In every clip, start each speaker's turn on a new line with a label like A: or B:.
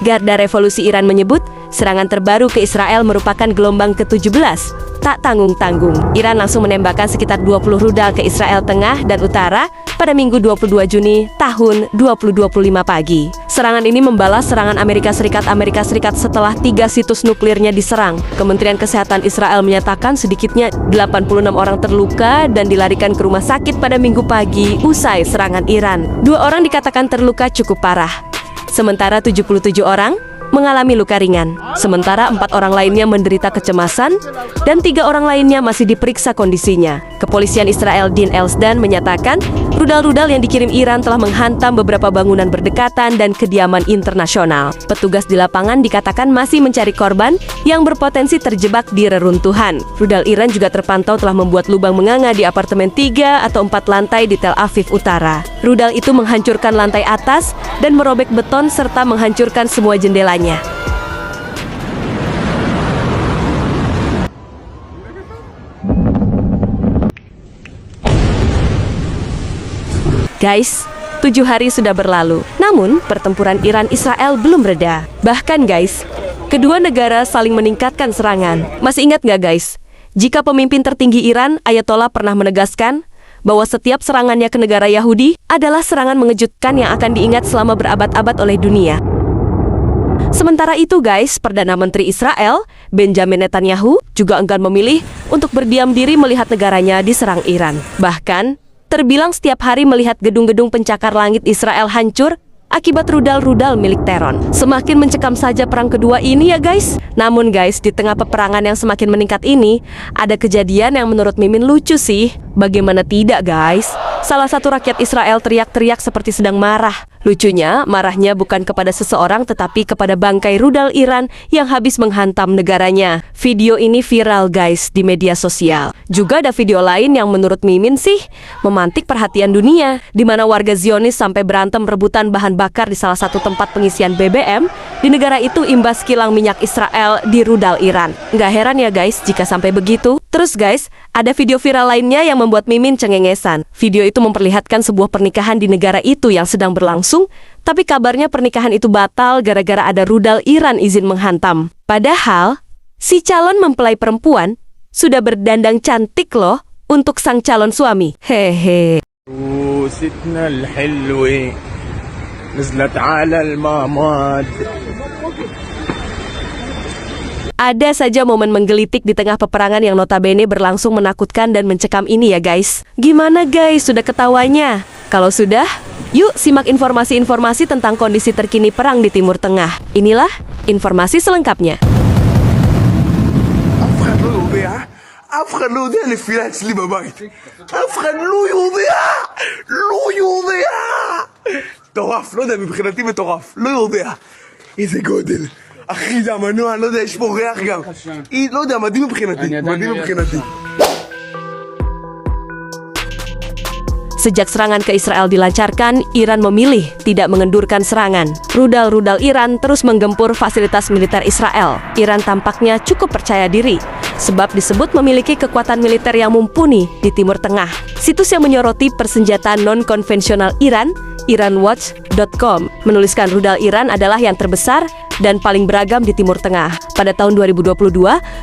A: Garda Revolusi Iran menyebut, serangan terbaru ke Israel merupakan gelombang ke-17. Tak tanggung-tanggung, Iran langsung menembakkan sekitar 20 rudal ke Israel Tengah dan Utara pada Minggu 22 Juni tahun 2025 pagi. Serangan ini membalas serangan Amerika Serikat setelah 3 situs nuklirnya diserang. Kementerian Kesehatan Israel menyatakan sedikitnya 86 orang terluka dan dilarikan ke rumah sakit pada Minggu pagi usai serangan Iran. 2 orang dikatakan terluka cukup parah, sementara 77 orang mengalami luka ringan. Sementara 4 orang lainnya menderita kecemasan dan 3 orang lainnya masih diperiksa kondisinya. Kepolisian Israel Din Elsdan menyatakan rudal-rudal yang dikirim Iran telah menghantam beberapa bangunan berdekatan dan kediaman internasional. Petugas di lapangan dikatakan masih mencari korban yang berpotensi terjebak di reruntuhan. Rudal Iran juga terpantau telah membuat lubang menganga di apartemen 3 atau 4 lantai di Tel Aviv Utara. Rudal itu menghancurkan lantai atas dan merobek beton serta menghancurkan semua jendelanya. Guys, 7 hari sudah berlalu. Namun, pertempuran Iran-Israel belum reda. Bahkan guys, kedua negara saling meningkatkan serangan. Masih ingat nggak guys? Jika pemimpin tertinggi Iran, Ayatollah pernah menegaskan bahwa setiap serangannya ke negara Yahudi adalah serangan mengejutkan yang akan diingat selama berabad-abad oleh dunia. Sementara itu guys, Perdana Menteri Israel, Benjamin Netanyahu, juga enggan memilih untuk berdiam diri melihat negaranya diserang Iran. Bahkan, terbilang setiap hari melihat gedung-gedung pencakar langit Israel hancur akibat rudal-rudal milik Tehran. Semakin mencekam saja perang kedua ini ya guys. Namun guys, di tengah peperangan yang semakin meningkat ini, ada kejadian yang menurut Mimin lucu sih. Bagaimana tidak guys? Salah satu rakyat Israel teriak-teriak seperti sedang marah. Lucunya, marahnya bukan kepada seseorang tetapi kepada bangkai rudal Iran yang habis menghantam negaranya. Video ini viral guys di media sosial. Juga ada video lain yang menurut Mimin sih memantik perhatian dunia, di mana warga Zionis sampai berantem rebutan bahan bakar di salah satu tempat pengisian BBM di negara itu imbas kilang minyak Israel di rudal Iran. Nggak heran ya guys jika sampai begitu. Terus guys, ada video viral lainnya yang membuat Mimin cengengesan. Video itu memperlihatkan sebuah pernikahan di negara itu yang sedang berlangsung, tapi kabarnya pernikahan itu batal gara-gara ada rudal Iran izin menghantam. Padahal, si calon mempelai perempuan sudah berdandang cantik loh untuk sang calon suami. Hehe. Ada saja momen menggelitik di tengah peperangan yang notabene berlangsung menakutkan dan mencekam ini ya guys. Gimana guys, sudah ketawanya? Kalau sudah, yuk simak informasi-informasi tentang kondisi terkini perang di Timur Tengah. Inilah informasi selengkapnya.
B: אף אחד לא יודע נפילה אצלי בבית. אף אחד לא יודע! לא יודע! מטורף, לא יודע, מבחינתי מטורף. לא יודע. איזה גודל. אחי, זה המנוע, לא יודע, יש פה ריח גם. לא יודע, מדהים מבחינתי. מדהים מבחינתי.
A: Sejak serangan ke Israel dilancarkan, Iran memilih tidak mengendurkan serangan. Rudal-rudal Iran terus menggempur fasilitas militer Israel. Iran tampaknya cukup percaya diri, sebab disebut memiliki kekuatan militer yang mumpuni di Timur Tengah. Situs yang menyoroti persenjataan non-konvensional Iran, IranWatch.com, menuliskan rudal Iran adalah yang terbesar dan paling beragam di Timur Tengah. Pada tahun 2022,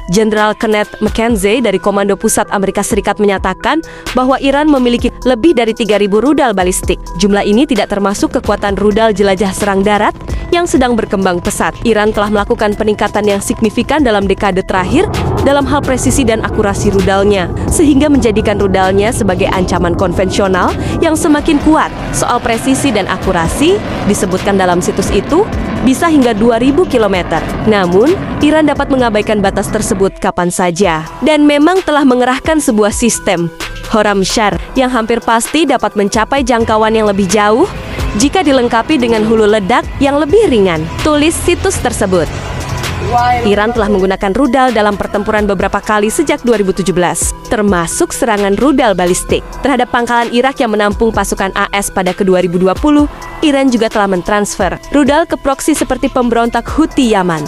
A: Jenderal Kenneth McKenzie dari Komando Pusat Amerika Serikat menyatakan bahwa Iran memiliki lebih dari 3.000 rudal balistik. Jumlah ini tidak termasuk kekuatan rudal jelajah serang darat yang sedang berkembang pesat. Iran telah melakukan peningkatan yang signifikan dalam dekade terakhir dalam hal presisi dan akurasi rudalnya, sehingga menjadikan rudalnya sebagai ancaman konvensional yang semakin kuat. Soal presisi dan akurasi, disebutkan dalam situs itu, bisa hingga 2.000 km. Namun, Iran dapat mengabaikan batas tersebut kapan saja. Dan memang telah mengerahkan sebuah sistem Khorramshahr yang hampir pasti dapat mencapai jangkauan yang lebih jauh jika dilengkapi dengan hulu ledak yang lebih ringan. Tulis situs tersebut. Iran telah menggunakan rudal dalam pertempuran beberapa kali sejak 2017, termasuk serangan rudal balistik terhadap pangkalan Irak yang menampung pasukan AS pada ke-2020. Iran juga telah mentransfer rudal ke proksi seperti pemberontak Houthi Yaman.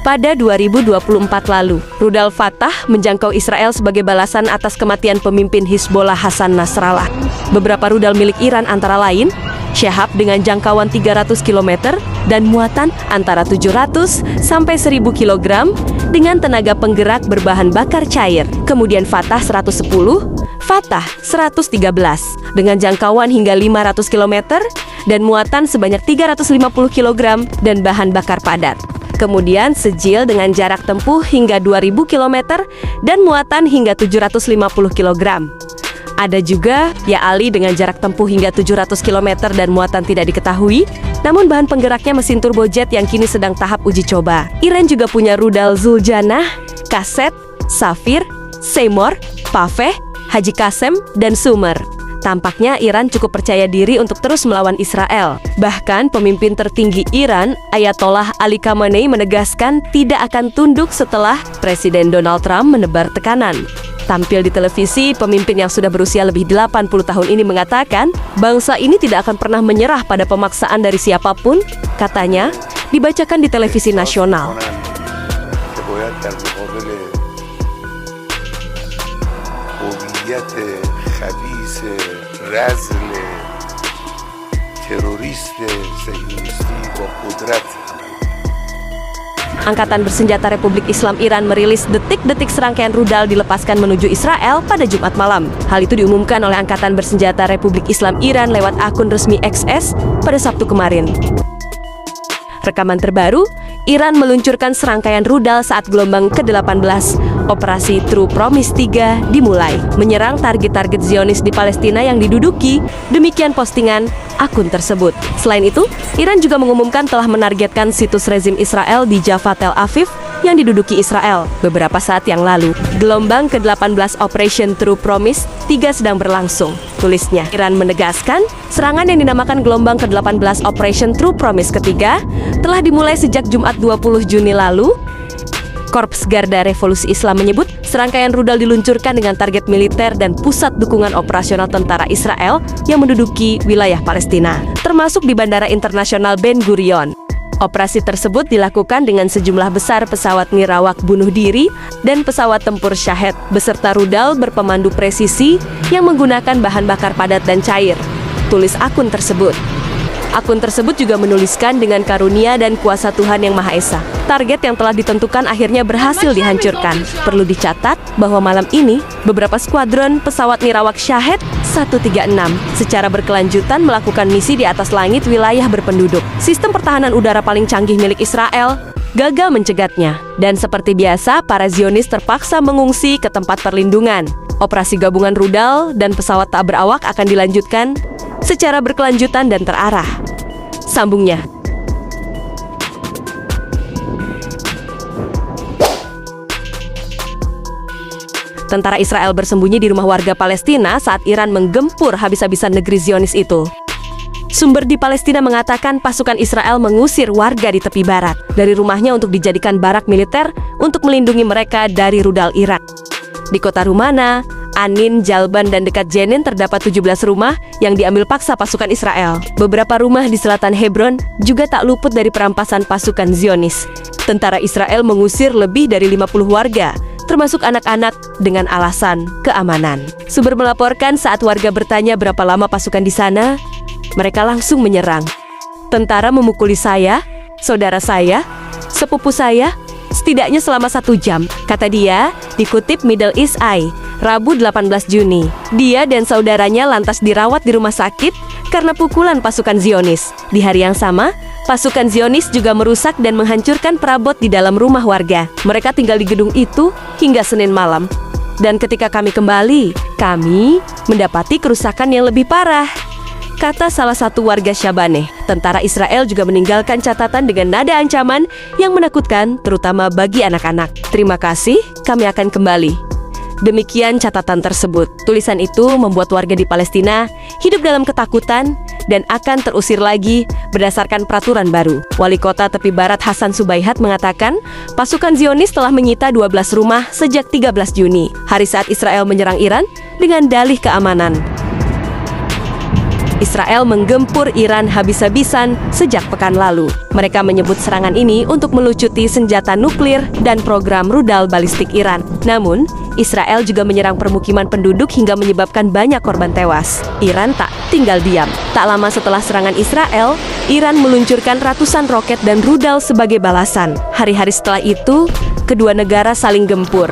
A: Pada 2024 lalu, rudal Fatah menjangkau Israel sebagai balasan atas kematian pemimpin Hizbollah Hasan Nasrallah. Beberapa rudal milik Iran antara lain Shahab dengan jangkauan 300 km dan muatan antara 700 sampai 1000 kg dengan tenaga penggerak berbahan bakar cair. Kemudian Fatah 110, Fatah 113 dengan jangkauan hingga 500 km dan muatan sebanyak 350 kg dan bahan bakar padat. Kemudian Sejil dengan jarak tempuh hingga 2000 km dan muatan hingga 750 kg. Ada juga Ya Ali dengan jarak tempuh hingga 700 km dan muatan tidak diketahui, namun bahan penggeraknya mesin turbojet yang kini sedang tahap uji coba. Iran juga punya rudal Zuljanah, Kaset, Safir, Seymour, Paveh, Haji Qasem, dan Sumer. Tampaknya Iran cukup percaya diri untuk terus melawan Israel. Bahkan pemimpin tertinggi Iran, Ayatollah Ali Khamenei menegaskan tidak akan tunduk setelah Presiden Donald Trump menebar tekanan. Tampil di televisi, pemimpin yang sudah berusia lebih 80 tahun ini mengatakan, bangsa ini tidak akan pernah menyerah pada pemaksaan dari siapapun, katanya, dibacakan di televisi nasional. Angkatan Bersenjata Republik Islam Iran merilis detik-detik serangkaian rudal dilepaskan menuju Israel pada Jumat malam. Hal itu diumumkan oleh Angkatan Bersenjata Republik Islam Iran lewat akun resmi XS pada Sabtu kemarin. Rekaman terbaru, Iran meluncurkan serangkaian rudal saat gelombang ke-18 Operasi True Promise 3 dimulai, menyerang target-target Zionis di Palestina yang diduduki, demikian postingan akun tersebut. Selain itu, Iran juga mengumumkan telah menargetkan situs rezim Israel di Jaffa, Tel Aviv yang diduduki Israel beberapa saat yang lalu. Gelombang ke-18 Operation True Promise 3 sedang berlangsung, tulisnya. Iran menegaskan, serangan yang dinamakan gelombang ke-18 Operation True Promise ketiga telah dimulai sejak Jumat 20 Juni lalu. Korps Garda Revolusi Islam menyebut serangkaian rudal diluncurkan dengan target militer dan pusat dukungan operasional tentara Israel yang menduduki wilayah Palestina, termasuk di Bandara Internasional Ben Gurion. Operasi tersebut dilakukan dengan sejumlah besar pesawat nirawak bunuh diri dan pesawat tempur Shahed beserta rudal berpemandu presisi yang menggunakan bahan bakar padat dan cair, tulis akun tersebut. Akun tersebut juga menuliskan dengan karunia dan kuasa Tuhan Yang Maha Esa. Target yang telah ditentukan akhirnya berhasil dihancurkan. Perlu dicatat bahwa malam ini, beberapa skuadron pesawat nirawak Shahed 136 secara berkelanjutan melakukan misi di atas langit wilayah berpenduduk. Sistem pertahanan udara paling canggih milik Israel gagal mencegatnya. Dan seperti biasa, para Zionis terpaksa mengungsi ke tempat perlindungan. Operasi gabungan rudal dan pesawat tak berawak akan dilanjutkan secara berkelanjutan dan terarah. Sambungnya. Tentara Israel bersembunyi di rumah warga Palestina saat Iran menggempur habis-habisan negeri Zionis itu. Sumber di Palestina mengatakan pasukan Israel mengusir warga di tepi barat dari rumahnya untuk dijadikan barak militer untuk melindungi mereka dari rudal Irak. Di kota Rumana, Anin, Jalban, dan dekat Jenin terdapat 17 rumah yang diambil paksa pasukan Israel. Beberapa rumah di selatan Hebron juga tak luput dari perampasan pasukan Zionis. Tentara Israel mengusir lebih dari 50 warga, termasuk anak-anak, dengan alasan keamanan. Sumber melaporkan saat warga bertanya berapa lama pasukan di sana, mereka langsung menyerang. Tentara memukuli saya, saudara saya, sepupu saya, setidaknya selama 1 jam, kata dia, dikutip Middle East Eye, Rabu 18 Juni. Dia dan saudaranya lantas dirawat di rumah sakit karena pukulan pasukan Zionis. Di hari yang sama, pasukan Zionis juga merusak dan menghancurkan perabot di dalam rumah warga. Mereka tinggal di gedung itu hingga Senin malam. Dan ketika kami kembali, kami mendapati kerusakan yang lebih parah, kata salah satu warga Syabaneh. Tentara Israel juga meninggalkan catatan dengan nada ancaman yang menakutkan, terutama bagi anak-anak. Terima kasih, kami akan kembali. Demikian catatan tersebut. Tulisan itu membuat warga di Palestina hidup dalam ketakutan dan akan terusir lagi berdasarkan peraturan baru. Wali kota tepi barat Hasan Subaihat mengatakan pasukan Zionis telah menyita 12 rumah sejak 13 Juni, hari saat Israel menyerang Iran dengan dalih keamanan. Israel menggempur Iran habis-habisan sejak pekan lalu. Mereka menyebut serangan ini untuk melucuti senjata nuklir dan program rudal balistik Iran. Namun, Israel juga menyerang permukiman penduduk hingga menyebabkan banyak korban tewas. Iran tak tinggal diam. Tak lama setelah serangan Israel, Iran meluncurkan ratusan roket dan rudal sebagai balasan. Hari-hari setelah itu, kedua negara saling gempur.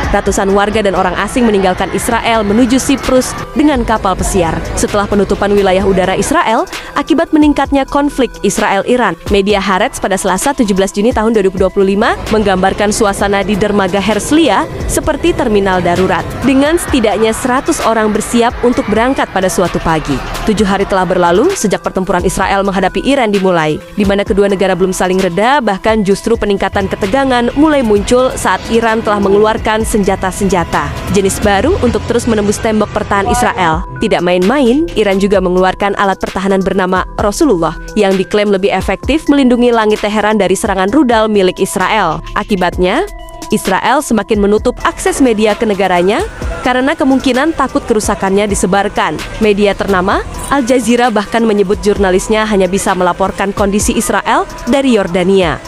A: Ratusan warga dan orang asing meninggalkan Israel menuju Siprus dengan kapal pesiar setelah penutupan wilayah udara Israel akibat meningkatnya konflik Israel-Iran. Media Haaretz pada Selasa 17 Juni tahun 2025 menggambarkan suasana di dermaga Herzliya seperti terminal darurat dengan setidaknya 100 orang bersiap untuk berangkat pada suatu pagi. 7 hari telah berlalu sejak pertempuran Israel menghadapi Iran dimulai, di mana kedua negara belum saling reda, bahkan justru peningkatan ketegangan mulai muncul saat Iran telah mengeluarkan senjata-senjata jenis baru untuk terus menembus tembok pertahanan Israel. Tidak main-main, Iran juga mengeluarkan alat pertahanan bernama Rasulullah yang diklaim lebih efektif melindungi langit Teheran dari serangan rudal milik Israel. Akibatnya, Israel semakin menutup akses media ke negaranya karena kemungkinan takut kerusakannya disebarkan. Media ternama, Al Jazeera bahkan menyebut jurnalisnya hanya bisa melaporkan kondisi Israel dari Yordania.